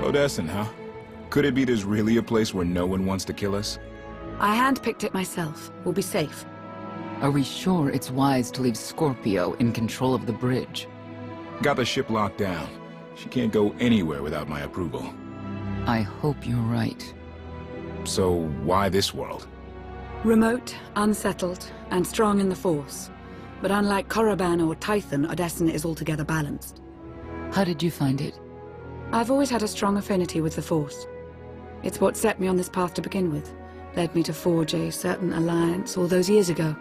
Odessen, huh? Could it be there's really a place where no one wants to kill us? I handpicked it myself. We'll be safe. Are we sure it's wise to leave Scorpio in control of the bridge? Got the ship locked down. She can't go anywhere without my approval. I hope you're right. So why this world? Remote, unsettled, and strong in the Force. But unlike Korriban or Tython, Odessen is altogether balanced. How did you find it? I've always had a strong affinity with the Force. It's what set me on this path to begin with. Led me to forge a certain alliance all those years ago.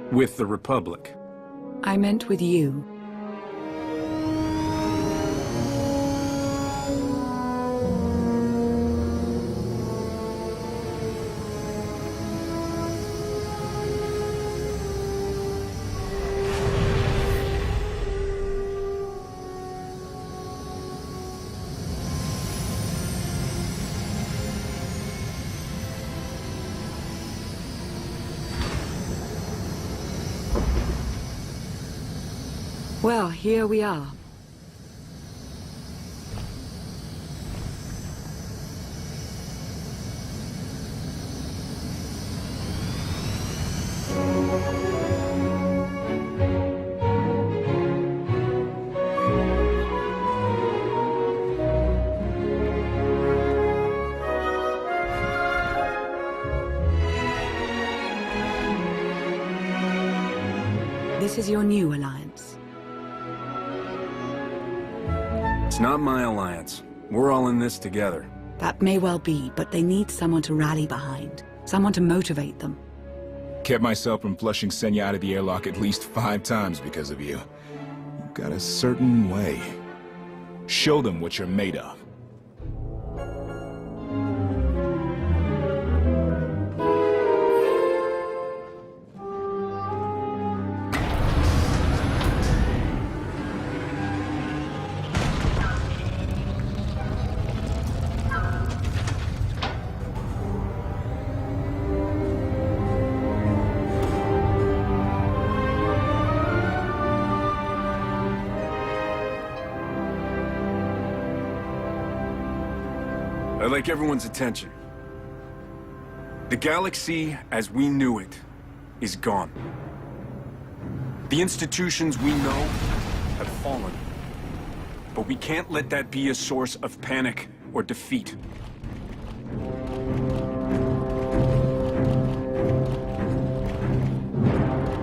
With the Republic? I meant with you. Well, here we are. This is your new alliance. It's not my alliance. We're all in this together. That may well be, but they need someone to rally behind. Someone to motivate them. Kept myself from flushing Senya out of the airlock at least 5 times because of you. You've got a certain way. Show them what you're made of. I'd like everyone's attention. The galaxy, as we knew it, is gone. The institutions we know have fallen. But we can't let that be a source of panic or defeat.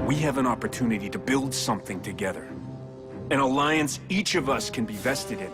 We have an opportunity to build something together. An alliance each of us can be vested in.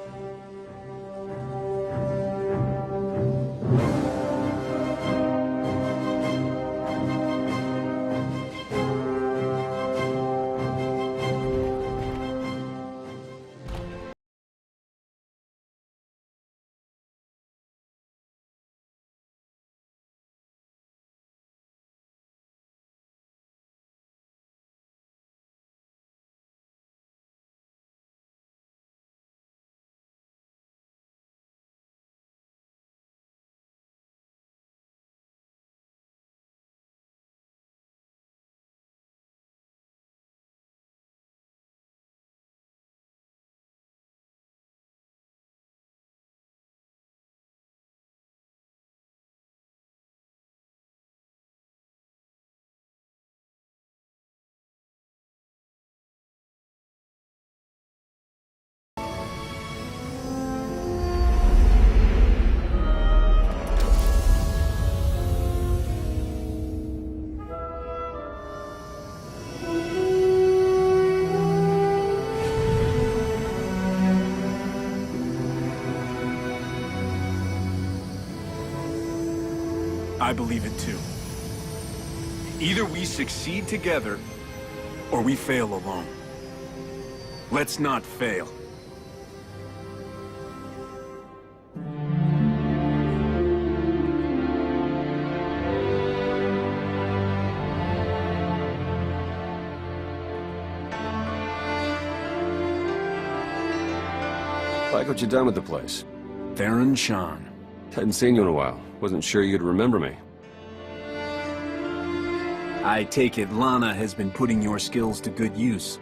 I believe it too. Either we succeed together, or we fail alone. Let's not fail. Like what you done with the place. Theron Shan. Hadn't seen you in a while. Wasn't sure you'd remember me. I take it Lana has been putting your skills to good use.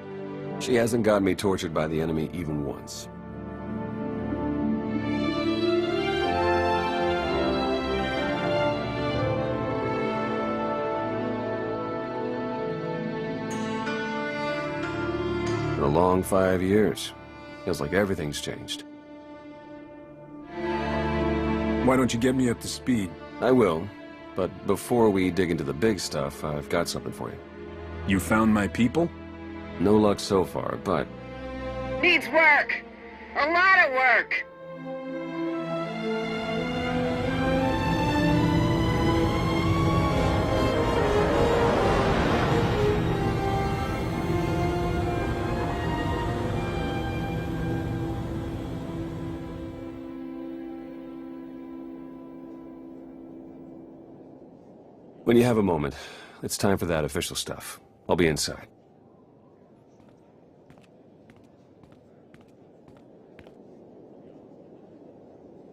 She hasn't got me tortured by the enemy even once. a long 5 years. Feels like everything's changed. Why don't you get me up to speed? I will, but before we dig into the big stuff, I've got something for you. You found my people? No luck so far, but Needs work! A lot of work! when you have a moment, it's time for that official stuff. I'll be inside.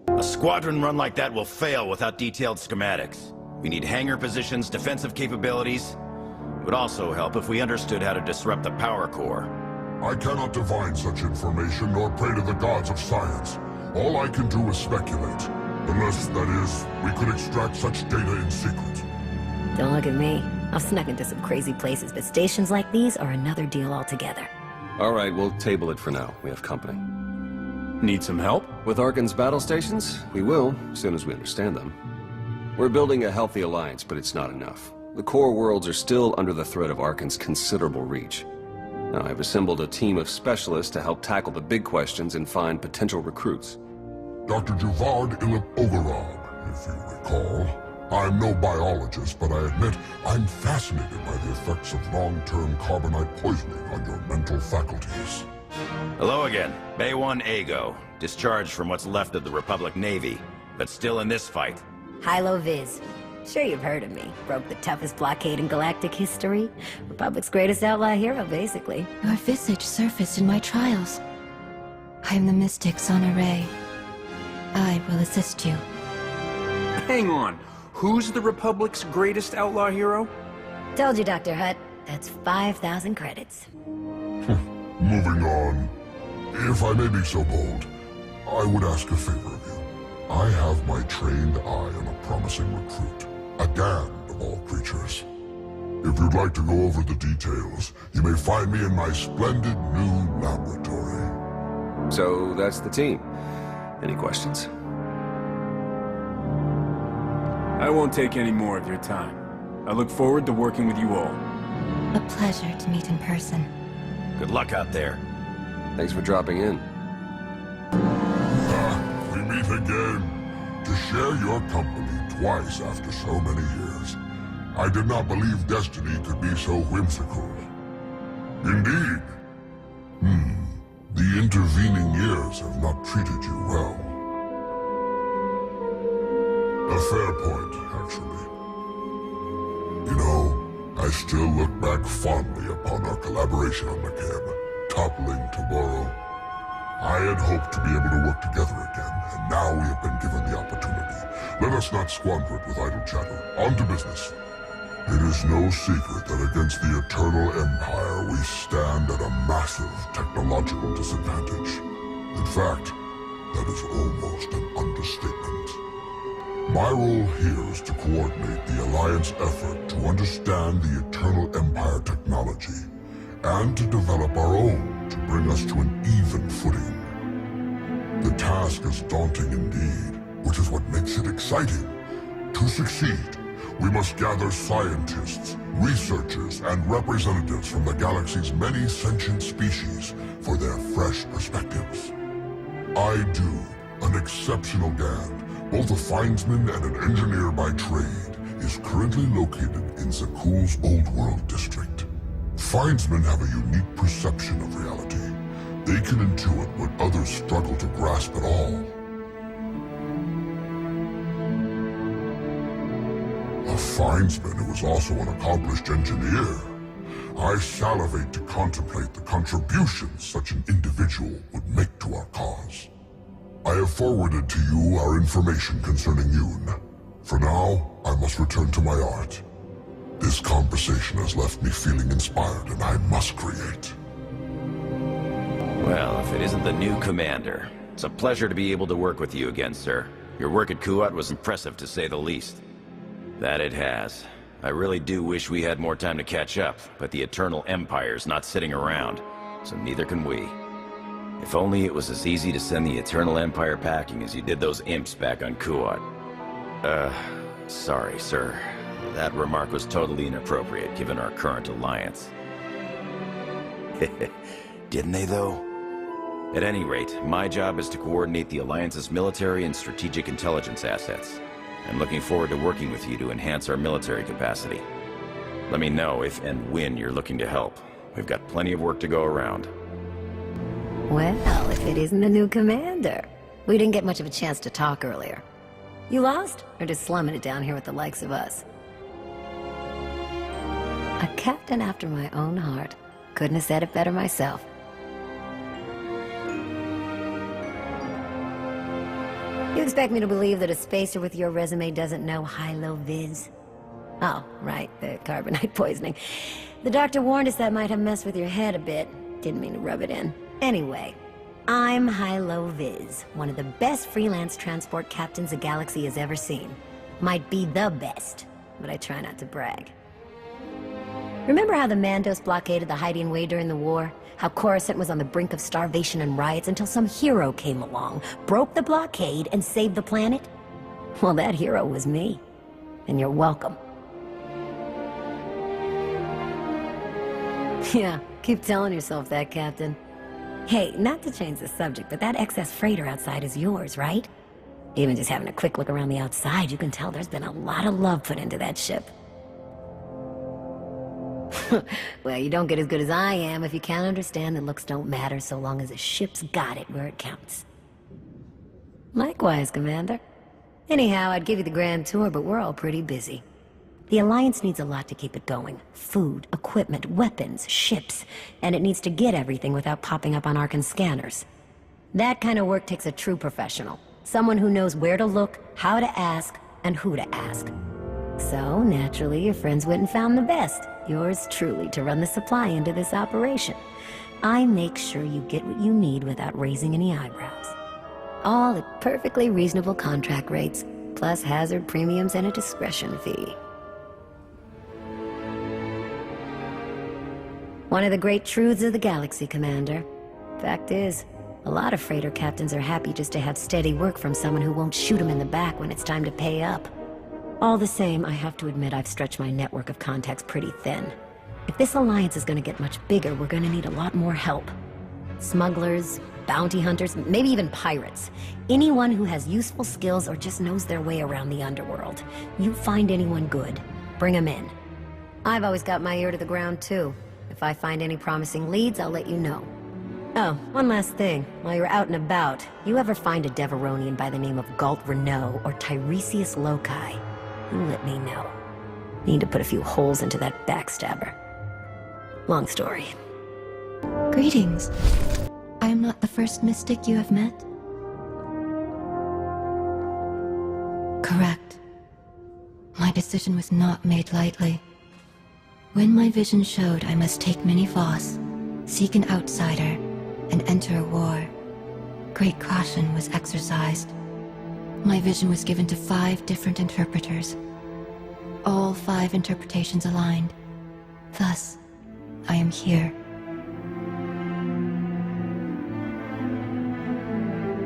A squadron run like that will fail without detailed schematics. We need hangar positions, defensive capabilities. It would also help if we understood how to disrupt the power core. I cannot divine such information nor pray to the gods of science. All I can do is speculate. Unless, that is, we could extract such data in secret. Don't look at me. I've snuck into some crazy places, but stations like these are another deal altogether. All right, we'll table it for now. We have company. Need some help? With Arkan's battle stations? We will, as soon as we understand them. We're building a healthy alliance, but it's not enough. The core worlds are still under the threat of Arkan's considerable reach. Now, I've assembled a team of specialists to help tackle the big questions and find potential recruits. Dr. Juvard Ilip Ogorov, if you recall. I'm no biologist, but I admit I'm fascinated by the effects of long-term carbonite poisoning on your mental faculties. Hello again. Bay 1 Ago. Discharged from what's left of the Republic Navy, but still in this fight. Hilo Viz. Sure you've heard of me. Broke the toughest blockade in galactic history. Republic's greatest outlaw hero, basically. Your visage surfaced in my trials. I am the mystic Son Array. I will assist you. Hang on. Who's the Republic's greatest outlaw hero? Told you, Dr. Hutt. That's 5,000 credits. Moving on. If I may be so bold, I would ask a favor of you. I have my trained eye on a promising recruit. A Gand of all creatures. If you'd like to go over the details, you may find me in my splendid new laboratory. So that's the team. Any questions? I won't take any more of your time. I look forward to working with you all. A pleasure to meet in person. Good luck out there. Thanks for dropping in. We meet again. To share your company twice after so many years. I did not believe destiny could be so whimsical. Indeed. The intervening years have not treated you well. A fair point, actually. You know, I still look back fondly upon our collaboration on McCabe, toppling Tomorrow. I had hoped to be able to work together again, and now we have been given the opportunity. Let us not squander it with idle chatter. On to business. It is no secret that against the Eternal Empire we stand at a massive technological disadvantage. In fact, that is almost an understatement. My role here is to coordinate the Alliance effort to understand the Eternal Empire technology, and to develop our own to bring us to an even footing. The task is daunting indeed, which is what makes it exciting. To succeed, we must gather scientists, researchers, and representatives from the galaxy's many sentient species for their fresh perspectives. I do, an exceptional Gand, both a findsman and an engineer by trade, is currently located in Zakuul's Old World district. Findsmen have a unique perception of reality. They can intuit what others struggle to grasp at all. A findsman who is also an accomplished engineer. I salivate to contemplate the contributions such an individual would make to our cause. I have forwarded to you our information concerning Yoon. For now, I must return to my art. This conversation has left me feeling inspired, and I must create. Well, if it isn't the new commander, it's a pleasure to be able to work with you again, sir. Your work at Kuat was impressive, to say the least. That it has. I really do wish we had more time to catch up, but the Eternal Empire's not sitting around. so neither can we. If only it was as easy to send the Eternal Empire packing as you did those imps back on Kuat. Sorry, sir. That remark was totally inappropriate given our current alliance. Didn't they, though? At any rate, my job is to coordinate the Alliance's military and strategic intelligence assets. I'm looking forward to working with you to enhance our military capacity. Let me know if and when you're looking to help. We've got plenty of work to go around. Well, if it isn't the new commander. We didn't get much of a chance to talk earlier. You lost? Or just slumming it down here with the likes of us? A captain after my own heart. Couldn't have said it better myself. You expect me to believe that a spacer with your resume doesn't know high-low viz? Oh, right, the carbonite poisoning. The doctor warned us that might have messed with your head a bit. Didn't mean to rub it in. Anyway, I'm high-low viz, one of the best freelance transport captains the galaxy has ever seen. Might be the best, but I try not to brag. Remember how the Mandos blockaded the hiding way during the war? How Coruscant was on the brink of starvation and riots until some hero came along, broke the blockade, and saved the planet? Well, that hero was me. And you're welcome. Yeah, keep telling yourself that, Captain. Hey, not to change the subject, but that excess freighter outside is yours, right? Even just having a quick look around the outside, you can tell there's been a lot of love put into that ship. Well, you don't get as good as I am if you can't understand that looks don't matter so long as a ship's got it where it counts. Likewise, Commander. Anyhow, I'd give you the grand tour, but we're all pretty busy. The Alliance needs a lot to keep it going. Food, equipment, weapons, ships, and it needs to get everything without popping up on Arkan scanners. That kind of work takes a true professional. Someone who knows where to look, how to ask, and who to ask. So, naturally, your friends went and found the best. Yours truly to run the supply into this operation. I make sure you get what you need without raising any eyebrows. All at perfectly reasonable contract rates, plus hazard premiums and a discretion fee. One of the great truths of the galaxy, Commander. Fact is, a lot of freighter captains are happy just to have steady work from someone who won't shoot them in the back when it's time to pay up. All the same, I have to admit I've stretched my network of contacts pretty thin. If this alliance is going to get much bigger, we're going to need a lot more help. Smugglers, bounty hunters, maybe even pirates. Anyone who has useful skills or just knows their way around the underworld. You find anyone good, bring them in. I've always got my ear to the ground too. If I find any promising leads, I'll let you know. Oh, one last thing. While you're out and about, you ever find a Deveronian by the name of Galt Renault or Tiresias Loci? You let me know. Need to put a few holes into that backstabber. Long story. Greetings. I am not the first mystic you have met? Correct. My decision was not made lightly. When my vision showed I must take Mini Voss, seek an outsider, and enter a war, great caution was exercised. My vision was given to 5 different interpreters. All 5 interpretations aligned. Thus, I am here.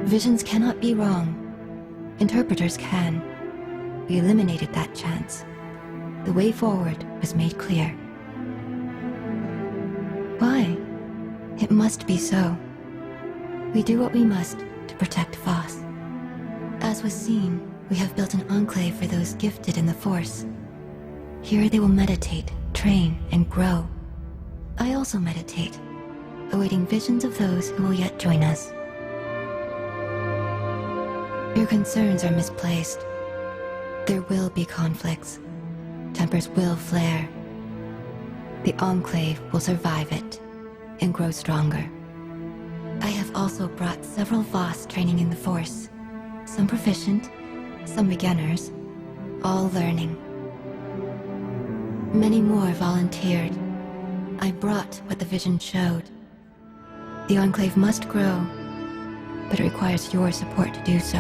Visions cannot be wrong. Interpreters can. We eliminated that chance. The way forward was made clear. Why? It must be so. We do what we must to protect Voss. As was seen, we have built an enclave for those gifted in the Force. Here they will meditate, train, and grow. I also meditate, awaiting visions of those who will yet join us. Your concerns are misplaced. There will be conflicts. Tempers will flare. The Enclave will survive it and grow stronger. I have also brought several Voss training in the Force. Some proficient, some beginners, all learning. Many more volunteered. I brought what the vision showed. The Enclave must grow, but it requires your support to do so.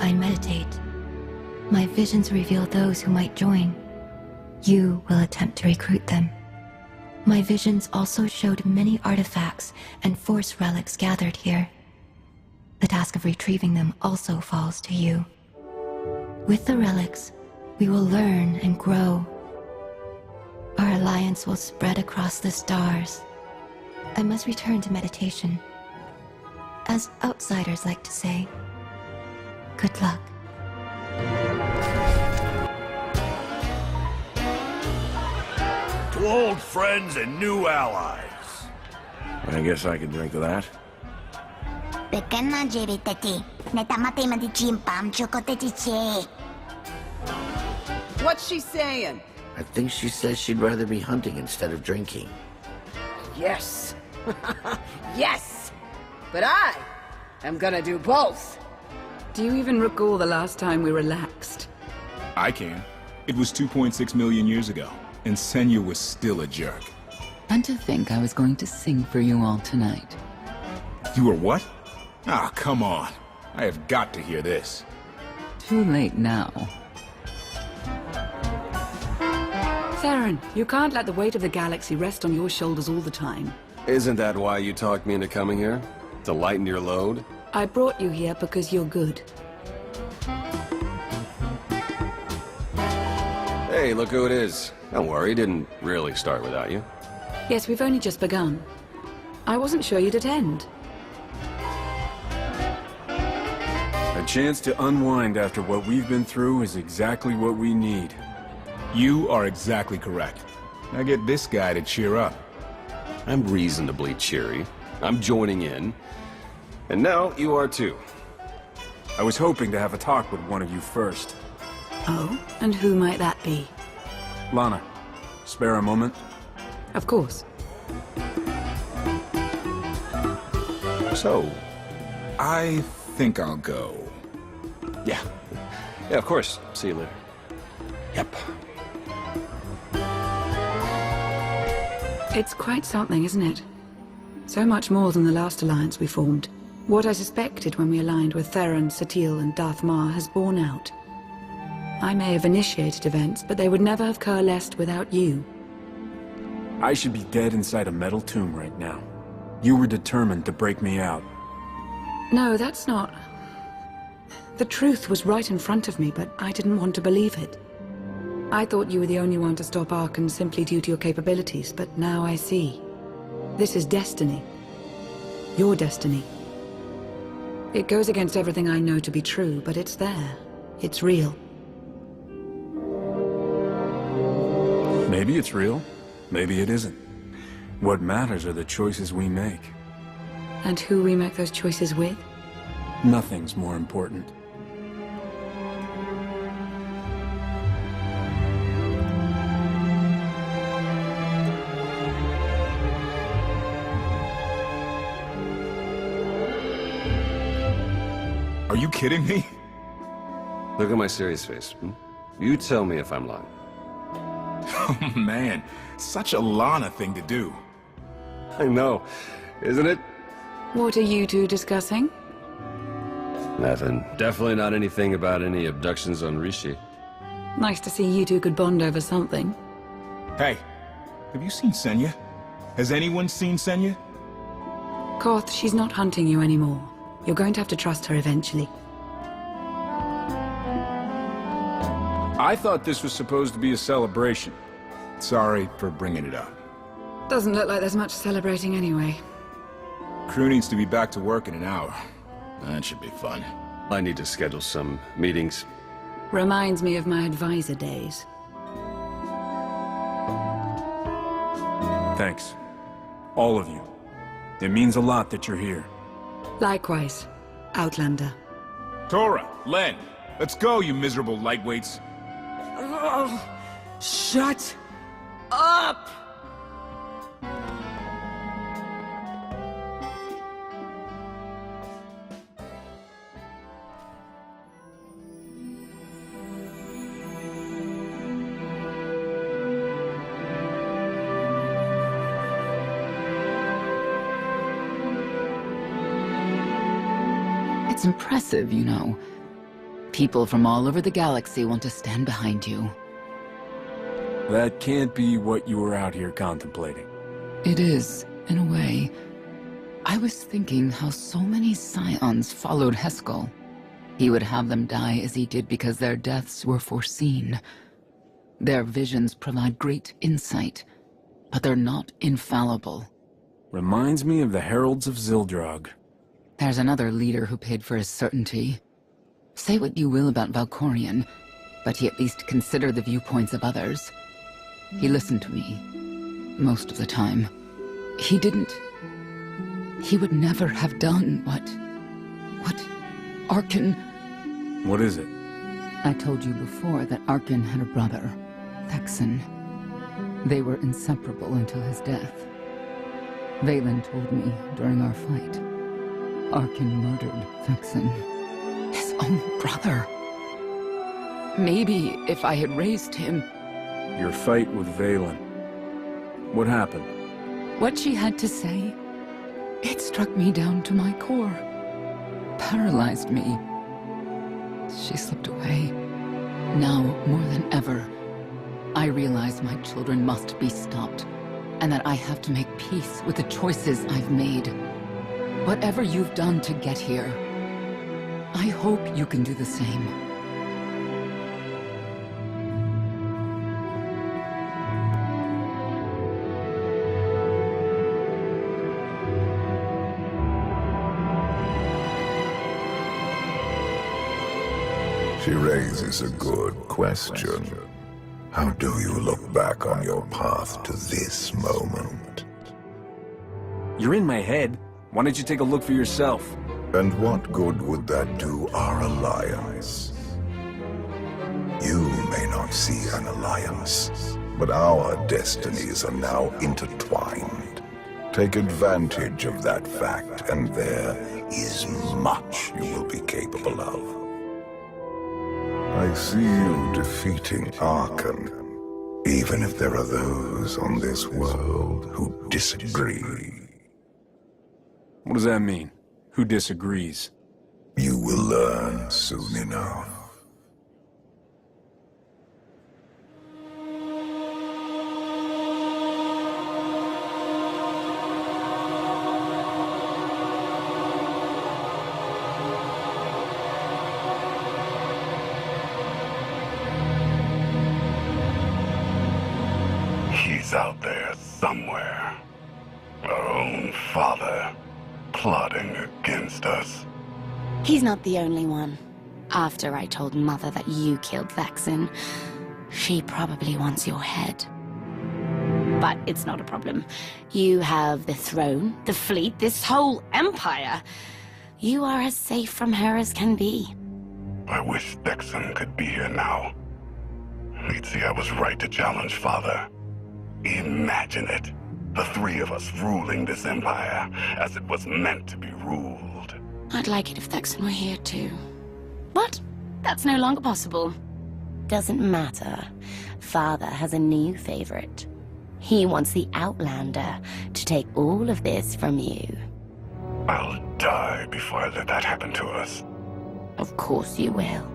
I meditate. My visions reveal those who might join. You will attempt to recruit them. My visions also showed many artifacts and Force relics gathered here. The task of retrieving them also falls to you. With the relics, we will learn and grow. Our alliance will spread across the stars. I must return to meditation. As outsiders like to say, good luck. To old friends and new allies. I guess I can drink to that. What's she saying? I think she says she'd rather be hunting instead of drinking. Yes. Yes! But I am gonna do both. Do you even recall the last time we relaxed? I can. It was 2.6 million years ago, and Senya was still a jerk. And to think I was going to sing for you all tonight. You were what? Ah, come on. I have got to hear this. Too late now. Theron, you can't let the weight of the galaxy rest on your shoulders all the time. Isn't that why you talked me into coming here? To lighten your load? I brought you here because you're good. Hey, look who it is. Don't worry, didn't really start without you. Yes, we've only just begun. I wasn't sure you'd attend. A chance to unwind after what we've been through is exactly what we need. You are exactly correct. Now get this guy to cheer up. I'm reasonably cheery. I'm joining in. And now you are too. I was hoping to have a talk with one of you first. Oh? And who might that be? Lana, spare a moment? Of course. So, I think I'll go. yeah. Yeah, of course. See you later. Yep. It's quite something, isn't it? So much more than the last alliance we formed. What I suspected when we aligned with Theron, Satil, and Darth Mar has borne out. I may have initiated events, but they would never have coalesced without you. I should be dead inside a metal tomb right now. You were determined to break me out. No, that's not... The truth was right in front of me, but I didn't want to believe it. I thought you were the only one to stop Archon simply due to your capabilities, but now I see. This is destiny. Your destiny. It goes against everything I know to be true, but it's there. It's real. Maybe it's real, maybe it isn't. What matters are the choices we make. And who we make those choices with? Nothing's more important. Are you kidding me? Look at my serious face. You tell me if I'm lying. Oh man, such a Lana thing to do. I know, isn't it? What are you two discussing? Nothing. Definitely not anything about any abductions on Rishi. Nice to see you two could bond over something. Hey, have you seen Senya? Has anyone seen Senya? Koth, she's not hunting you anymore. You're going to have to trust her eventually. I thought this was supposed to be a celebration. Sorry for bringing it up. Doesn't look like there's much celebrating anyway. Crew needs to be back to work in an hour. That should be fun. I need to schedule some meetings. Reminds me of my advisor days. Thanks. All of you. It means a lot that you're here. Likewise, Outlander. Tora, Len, let's go, you miserable lightweights. Oh, shut up! It's impressive, you know. People from all over the galaxy want to stand behind you. That can't be what you were out here contemplating. It is, in a way. I was thinking how so many scions followed Heskel. He would have them die as he did because their deaths were foreseen. Their visions provide great insight, but they're not infallible. Reminds me of the Heralds of Zildrog. There's another leader who paid for his certainty. Say what you will about Valkorion, but he at least considered the viewpoints of others. He listened to me, most of the time. He would never have done what Arkin... What is it? I told you before that Arkin had a brother, Thexan. They were inseparable until his death. Valen told me during our fight. Arkin murdered Thexan. His own brother. Maybe if I had raised him... Your fight with Valen. What happened? What she had to say, it struck me down to my core. Paralyzed me. She slipped away. Now, more than ever, I realize my children must be stopped, and that I have to make peace with the choices I've made. Whatever you've done to get here, I hope you can do the same. She raises a good question. How do you look back on your path to this moment? You're in my head. Why don't you take a look for yourself? And what good would that do our alliance? You may not see an alliance, but our destinies are now intertwined. Take advantage of that fact, and there is much you will be capable of. I see you defeating Arkan, even if there are those on this world who disagree. What does that mean? Who disagrees? You will learn soon enough. He's out there somewhere. Our own father, plotting against us. He's not the only one. After I told Mother that you killed Thexan, she probably wants your head. But it's not a problem. You have the throne, the fleet, this whole empire. You are as safe from her as can be. I wish Thexan could be here now. He'd see I was right to challenge Father. Imagine it. The three of us ruling this empire as it was meant to be ruled. I'd like it if Thexan were here too. But that's no longer possible. Doesn't matter. Father has a new favorite. He wants the Outlander to take all of this from you. I'll die before I let that happen to us. Of course you will.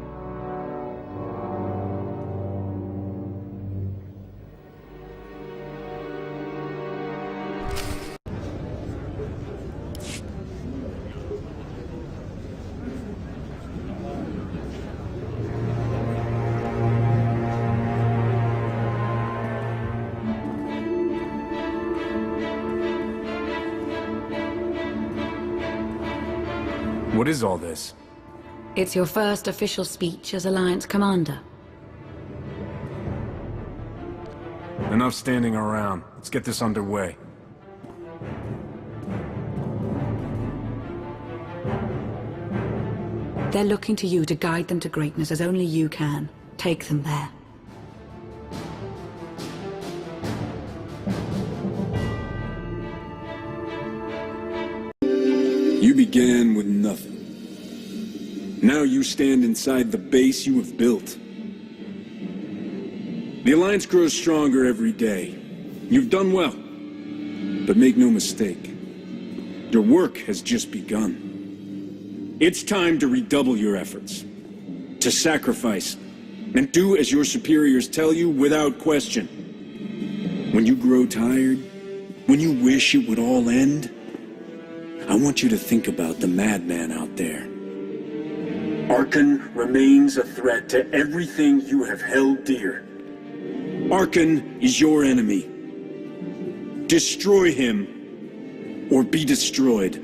What is all this? It's your first official speech as Alliance Commander. Enough standing around. Let's get this underway. They're looking to you to guide them to greatness as only you can. Take them there. You began with nothing. Now you stand inside the base you have built. The Alliance grows stronger every day. You've done well. But make no mistake, your work has just begun. It's time to redouble your efforts. To sacrifice, and do as your superiors tell you without question. When you grow tired, when you wish it would all end, I want you to think about the madman out there. Arkan remains a threat to everything you have held dear. Arkan is your enemy. Destroy him, or be destroyed.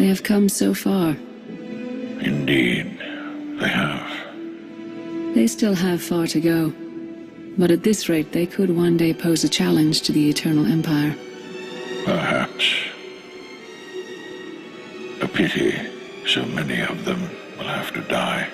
They have come so far. Indeed, they have. They still have far to go. But at this rate, they could one day pose a challenge to the Eternal Empire. Perhaps. A pity so many of them will have to die.